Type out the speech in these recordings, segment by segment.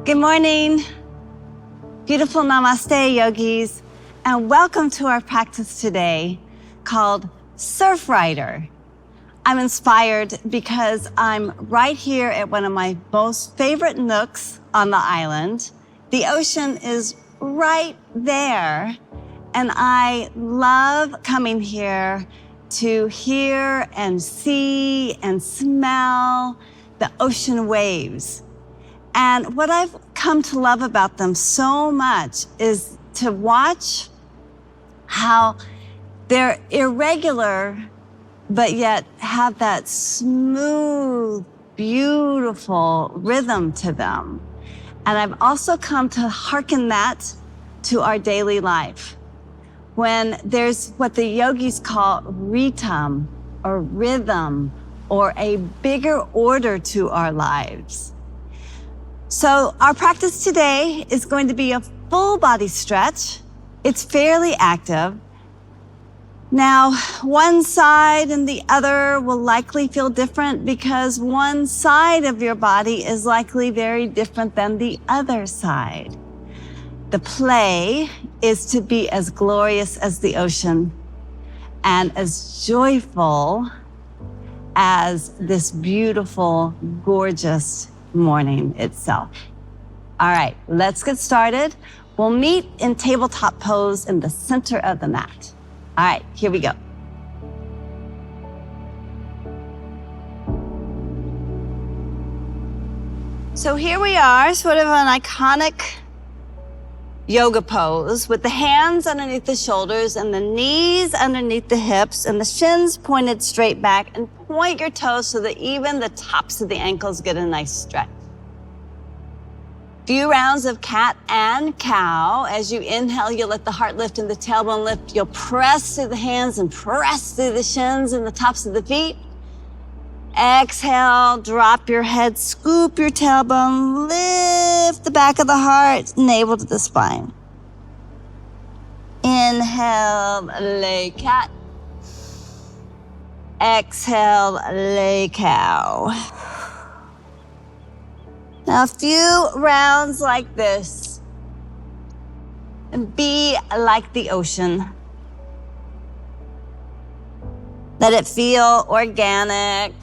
Good morning. Beautiful namaste, yogis, and welcome to our practice today called Surf Rider. I'm inspired because I'm right here at one of my most favorite nooks on the island. The ocean is right there, and I love coming here to hear and see and smell the ocean waves. And what I've come to love about them so much is to watch how they're irregular, but yet have that smooth, beautiful rhythm to them. And I've also come to hearken that to our daily life. When there's what the yogis call ritam, or rhythm, or a bigger order to our lives. So our practice today is going to be a full body stretch. It's fairly active. Now, one side and the other will likely feel different because one side of your body is likely very different than the other side. The play is to be as glorious as the ocean and as joyful as this beautiful, gorgeous morning itself. All right, let's get started. We'll meet in tabletop pose in the center of the mat. All right, here we go. So here we are, sort of an iconic yoga pose with the hands underneath the shoulders and the knees underneath the hips and the shins pointed straight back, and point your toes so that even the tops of the ankles get a nice stretch. Few rounds of cat and cow. As you inhale, you'll let the heart lift and the tailbone lift. You'll press through the hands and press through the shins and the tops of the feet. Exhale, drop your head, scoop your tailbone, lift the back of the heart, navel to the spine. Inhale, lay cat. Exhale, lay cow. Now a few rounds like this, and be like the ocean. Let it feel organic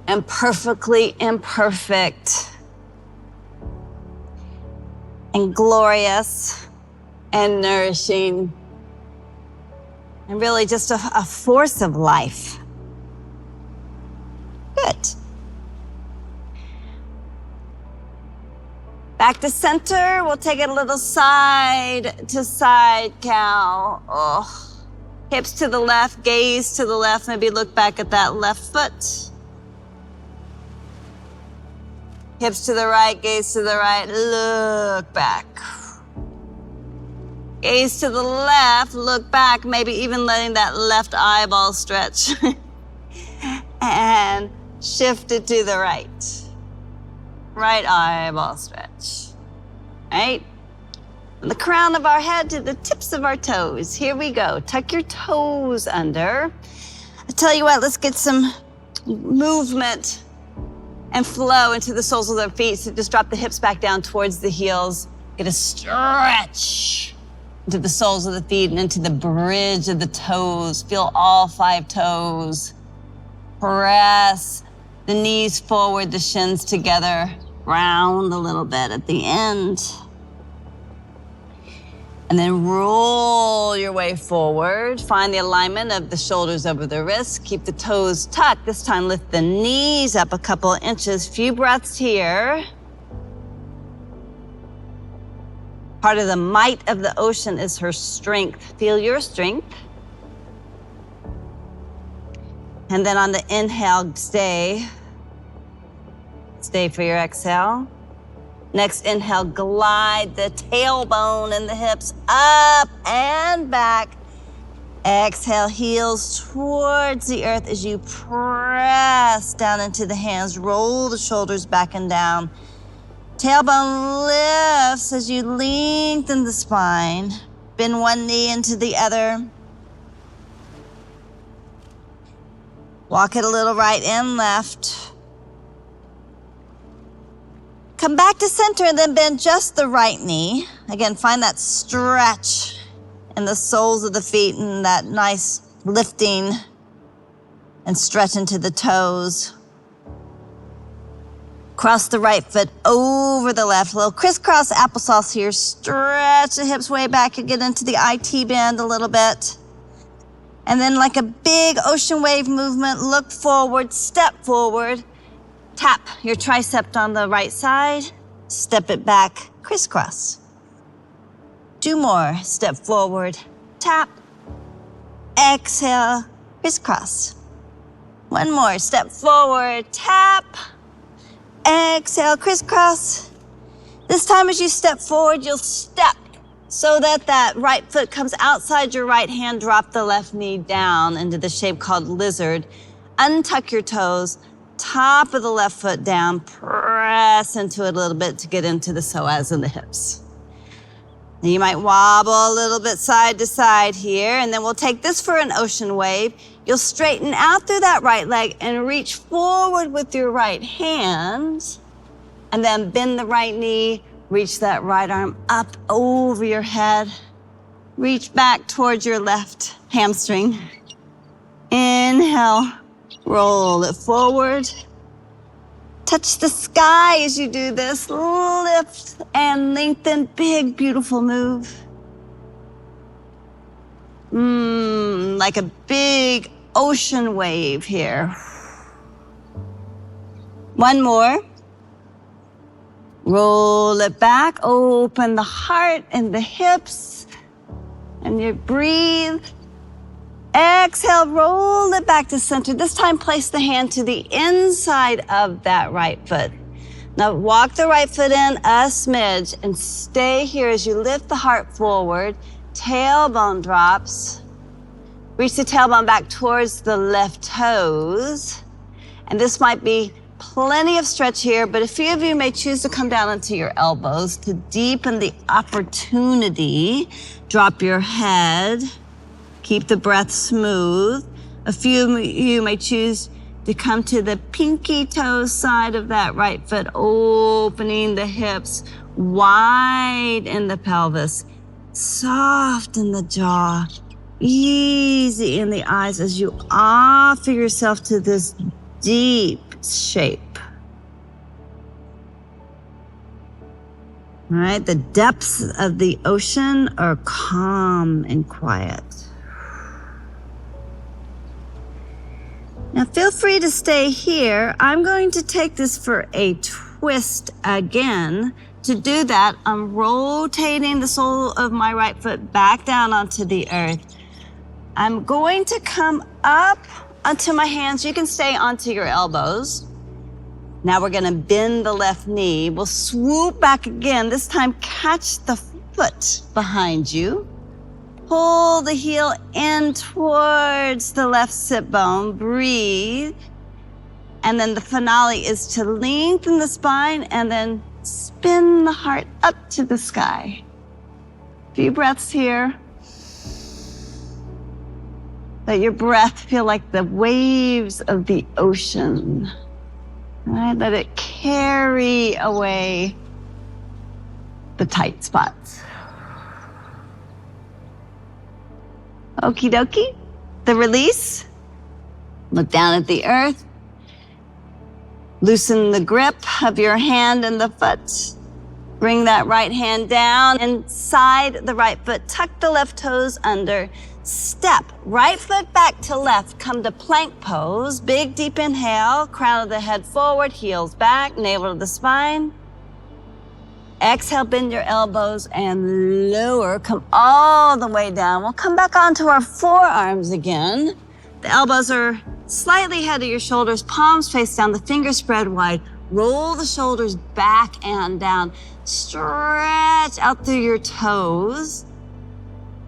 and perfectly imperfect and glorious and nourishing and really just a force of life. Good. Back to center, we'll take it a little side to side cow. Oh. Hips to the left, gaze to the left, maybe look back at that left foot. Hips to the right, gaze to the right, look back. Gaze to the left, look back, maybe even letting that left eyeball stretch. And shift it to the right. Right eyeball stretch. Right? From the crown of our head to the tips of our toes. Here we go. Tuck your toes under. I tell you what, let's get some movement and flow into the soles of their feet. So just drop the hips back down towards the heels. Get a stretch into the soles of the feet and into the bridge of the toes. Feel all 5 toes. Press the knees forward, the shins together. Round a little bit at the end. And then roll your way forward. Find the alignment of the shoulders over the wrists. Keep the toes tucked. This time lift the knees up a couple of inches. Few breaths here. Part of the might of the ocean is her strength. Feel your strength. And then on the inhale, stay. Stay for your exhale. Next inhale, glide the tailbone and the hips up and back. Exhale, heels towards the earth as you press down into the hands. Roll the shoulders back and down. Tailbone lifts as you lengthen the spine. Bend one knee into the other. Walk it a little right and left. Come back to center and then bend just the right knee. Again, find that stretch in the soles of the feet and that nice lifting and stretch into the toes. Cross the right foot over the left. A little crisscross applesauce here. Stretch the hips way back and get into the IT bend a little bit. And then like a big ocean wave movement, look forward, step forward. Tap your tricep on the right side. Step it back, crisscross. 2 more. Step forward, tap. Exhale, crisscross. 1 more. Step forward, tap. Exhale, crisscross. This time as you step forward, you'll step so that that right foot comes outside your right hand. Drop the left knee down into the shape called lizard. Untuck your toes, top of the left foot down, press into it a little bit to get into the psoas and the hips. Now you might wobble a little bit side to side here, and then we'll take this for an ocean wave. You'll straighten out through that right leg and reach forward with your right hand, and then bend the right knee, reach that right arm up over your head, reach back towards your left hamstring. Inhale, roll it forward. Touch the sky as you do this. Lift and lengthen, big, beautiful move. Like a big ocean wave here. 1 more. Roll it back, open the heart and the hips, and you breathe. Exhale, roll it back to center. This time, place the hand to the inside of that right foot. Now, walk the right foot in a smidge and stay here as you lift the heart forward. Tailbone drops. Reach the tailbone back towards the left toes. And this might be plenty of stretch here, but a few of you may choose to come down onto your elbows to deepen the opportunity. Drop your head. Keep the breath smooth. A few of you may choose to come to the pinky toe side of that right foot, opening the hips, wide in the pelvis, soft in the jaw, easy in the eyes as you offer yourself to this deep shape. All right, the depths of the ocean are calm and quiet. Now feel free to stay here. I'm going to take this for a twist again. To do that, I'm rotating the sole of my right foot back down onto the earth. I'm going to come up onto my hands. You can stay onto your elbows. Now we're gonna bend the left knee. We'll swoop back again. This time, catch the foot behind you. Pull the heel in towards the left sit bone. Breathe. And then the finale is to lengthen the spine and then spin the heart up to the sky. Few breaths here. Let your breath feel like the waves of the ocean. All right, let it carry away the tight spots. Okie dokie. The release. Look down at the earth. Loosen the grip of your hand and the foot. Bring that right hand down inside the right foot. Tuck the left toes under. Step right foot back to left. Come to plank pose. Big deep inhale. Crown of the head forward. Heels back. Navel to the spine. Exhale, bend your elbows and lower. Come all the way down. We'll come back onto our forearms again. The elbows are slightly ahead of your shoulders, palms face down, the fingers spread wide. Roll the shoulders back and down. Stretch out through your toes.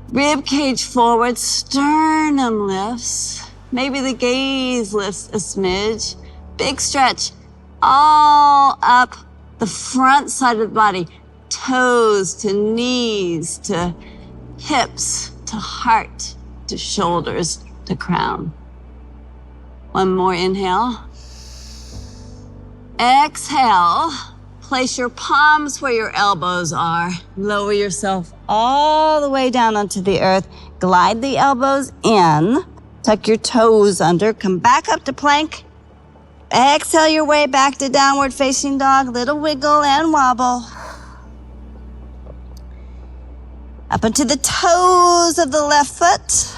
Rib cage forward, sternum lifts. Maybe the gaze lifts a smidge. Big stretch all up the front side of the body. Toes to knees to hips to heart to shoulders to crown. One more inhale. Exhale. place your palms where your elbows are. Lower yourself all the way down onto the earth. Glide the elbows in. Tuck your toes under. Come back up to plank. Exhale your way back to downward facing dog. Little wiggle and wobble. Up into the toes of the left foot.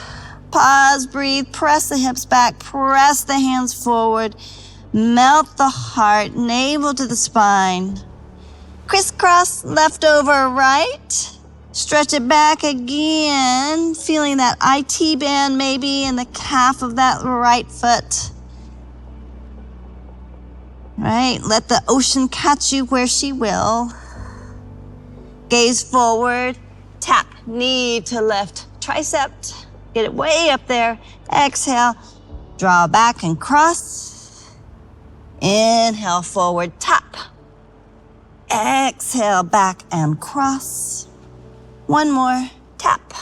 Pause, breathe, press the hips back, press the hands forward. Melt the heart, navel to the spine. Crisscross, left over right. Stretch it back again, feeling that IT band maybe in the calf of that right foot. Right, let the ocean catch you where she will. Gaze forward, tap knee to left tricep. Get it way up there. Exhale, draw back and cross. Inhale, forward, tap. Exhale, back and cross. One more, tap.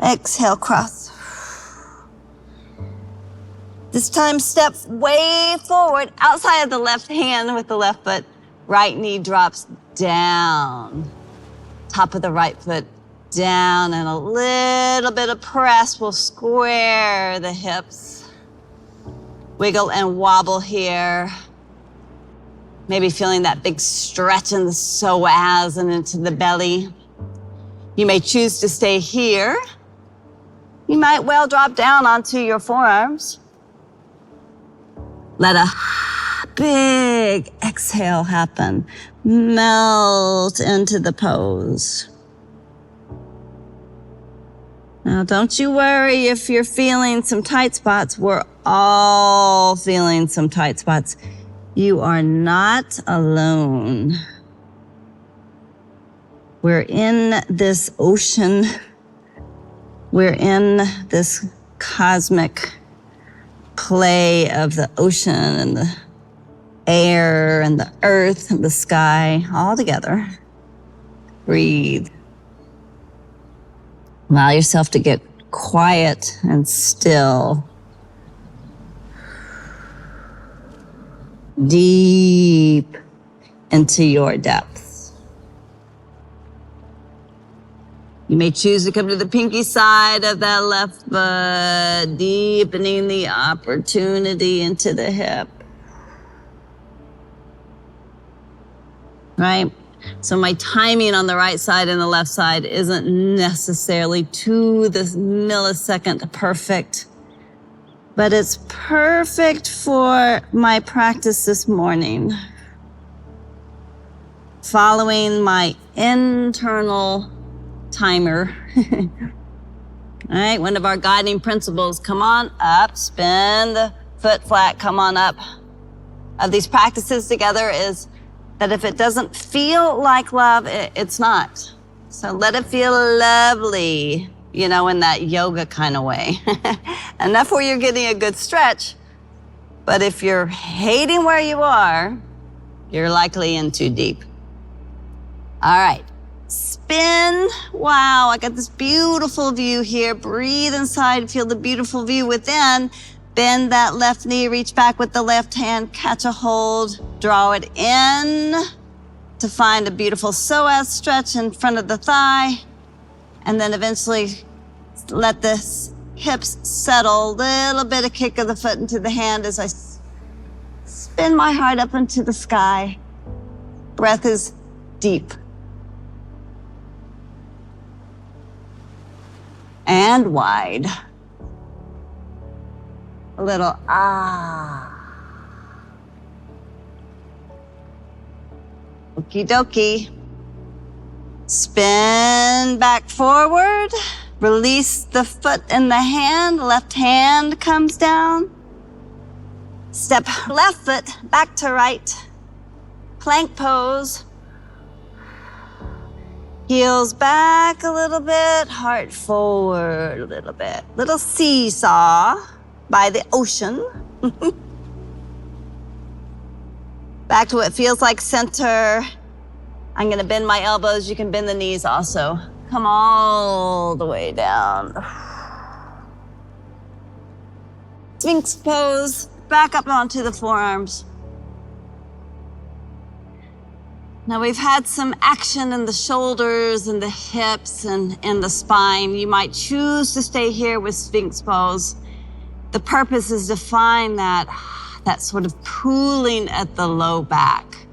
Exhale, cross. This time, step way forward, outside of the left hand with the left foot. Right knee drops down. Top of the right foot down, and a little bit of press will square the hips. Wiggle and wobble here. Maybe feeling that big stretch in the psoas and into the belly. You may choose to stay here. You might well drop down onto your forearms. Let a big exhale happen. Melt into the pose. Now, don't you worry if you're feeling some tight spots. We're all feeling some tight spots. You are not alone. We're in this ocean. We're in this cosmic play of the ocean and the air and the earth and the sky all together. Breathe. Allow yourself to get quiet and still. Deep into your depths. You may choose to come to the pinky side of that left foot, deepening the opportunity into the hip. Right? So my timing on the right side and the left side isn't necessarily to the millisecond perfect, but it's perfect for my practice this morning. Following my internal timer. All right, one of our guiding principles, come on up, spin the foot flat, come on up. Of these practices together is that if it doesn't feel like love, it's not. So let it feel lovely, you know, in that yoga kind of way. Enough where you're getting a good stretch. But if you're hating where you are, you're likely in too deep. All right, spin. Wow, I got this beautiful view here. Breathe inside, feel the beautiful view within. Bend that left knee, reach back with the left hand, catch a hold, draw it in to find a beautiful psoas stretch in front of the thigh. And then eventually let the hips settle, little bit of kick of the foot into the hand as I spin my heart up into the sky. Breath is deep. And wide. A little ah. Okie dokie. Spin back forward. Release the foot in the hand. Left hand comes down. Step left foot back to right. Plank pose. Heels back a little bit. Heart forward a little bit. Little seesaw by the ocean. Back to what feels like center. I'm gonna bend my elbows. You can bend the knees also. Come all the way down. Sphinx pose. Back up onto the forearms. Now we've had some action in the shoulders and the hips and in the spine. You might choose to stay here with Sphinx pose. The purpose is to find that sort of pooling at the low back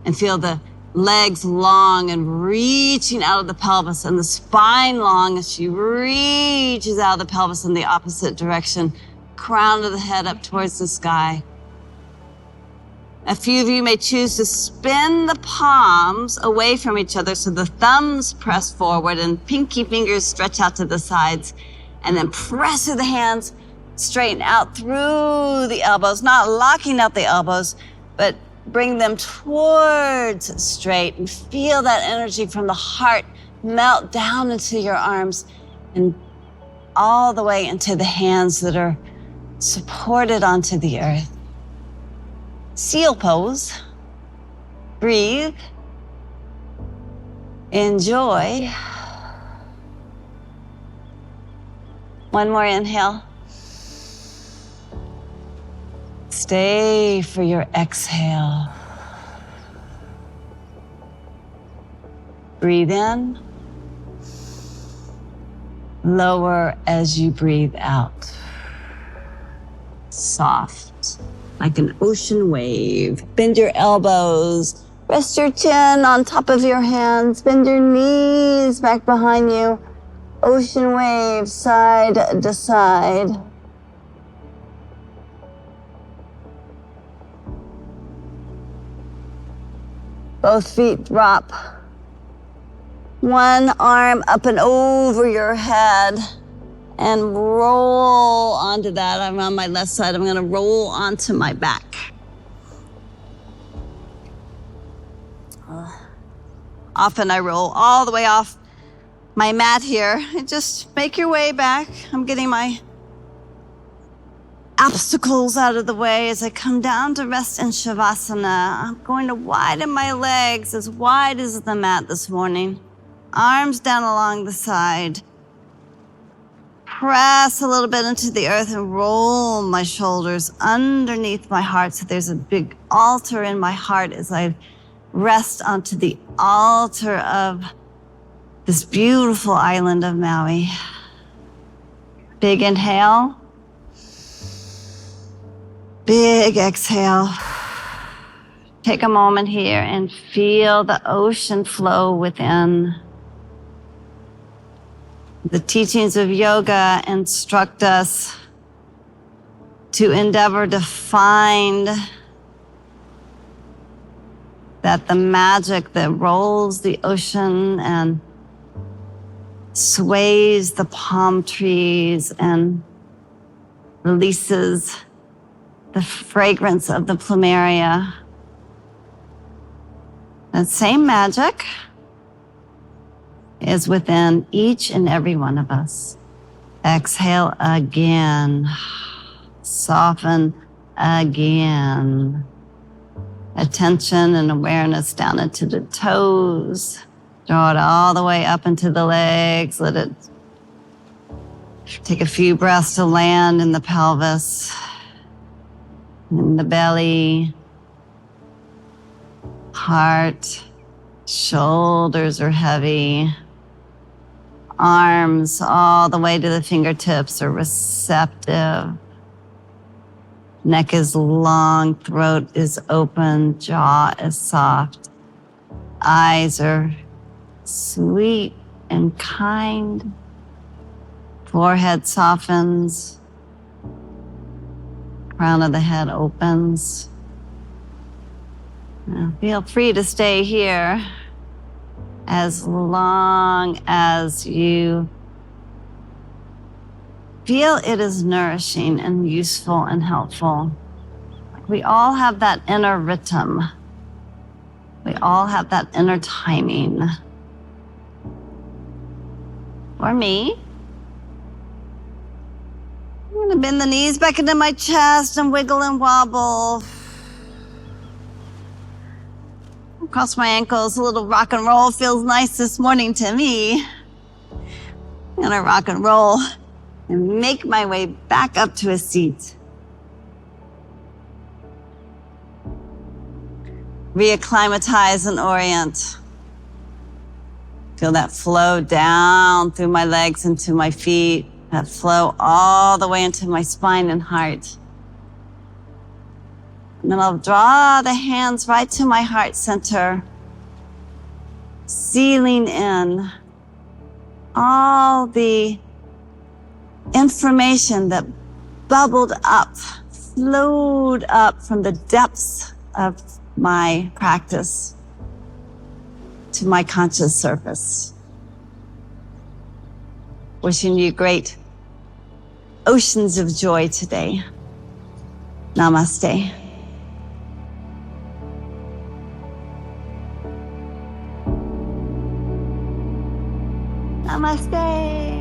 and feel the legs long and reaching out of the pelvis and the spine long as she reaches out of the pelvis in the opposite direction, crown of the head up towards the sky. A few of you may choose to spin the palms away from each other so the thumbs press forward and pinky fingers stretch out to the sides, and then press through the hands, straighten out through the elbows, not locking out the elbows, but bring them towards straight and feel that energy from the heart melt down into your arms and all the way into the hands that are supported onto the earth. Seal pose. Breathe. Enjoy. One more inhale. Stay for your exhale. Breathe in. Lower as you breathe out. Soft, like an ocean wave. Bend your elbows. Rest your chin on top of your hands. Bend your knees back behind you. Ocean wave, side to side. Both feet drop. One arm up and over your head and roll onto that. I'm on my left side. I'm going to roll onto my back. Often I roll all the way off my mat here. And just make your way back. I'm getting my obstacles out of the way as I come down to rest in Shavasana. I'm going to widen my legs as wide as the mat this morning. Arms down along the side. Press a little bit into the earth and roll my shoulders underneath my heart so there's a big altar in my heart as I rest onto the altar of this beautiful island of Maui. Big inhale. Big exhale. Take a moment here and feel the ocean flow within. The teachings of yoga instruct us to endeavor to find that the magic that rolls the ocean and sways the palm trees and releases the fragrance of the plumeria. That same magic is within each and every one of us. Exhale again. Soften again. Attention and awareness down into the toes. Draw it all the way up into the legs. Let it take a few breaths to land in the pelvis, in the belly, heart, shoulders are heavy. Arms all the way to the fingertips are receptive. Neck is long, throat is open, jaw is soft. Eyes are sweet and kind. Forehead softens. Crown of the head opens. Now feel free to stay here as long as you feel it is nourishing and useful and helpful. We all have that inner rhythm. We all have that inner timing. For me, I'm going to bend the knees back into my chest and wiggle and wobble. Cross my ankles, a little rock and roll feels nice this morning to me. I'm gonna rock and roll and make my way back up to a seat. reacclimatize and orient. Feel that flow down through my legs into my feet, that flow all the way into my spine and heart. And then I'll draw the hands right to my heart center, sealing in all the information that bubbled up, flowed up from the depths of my practice to my conscious surface. Wishing you great oceans of joy today. Namaste. Namaste.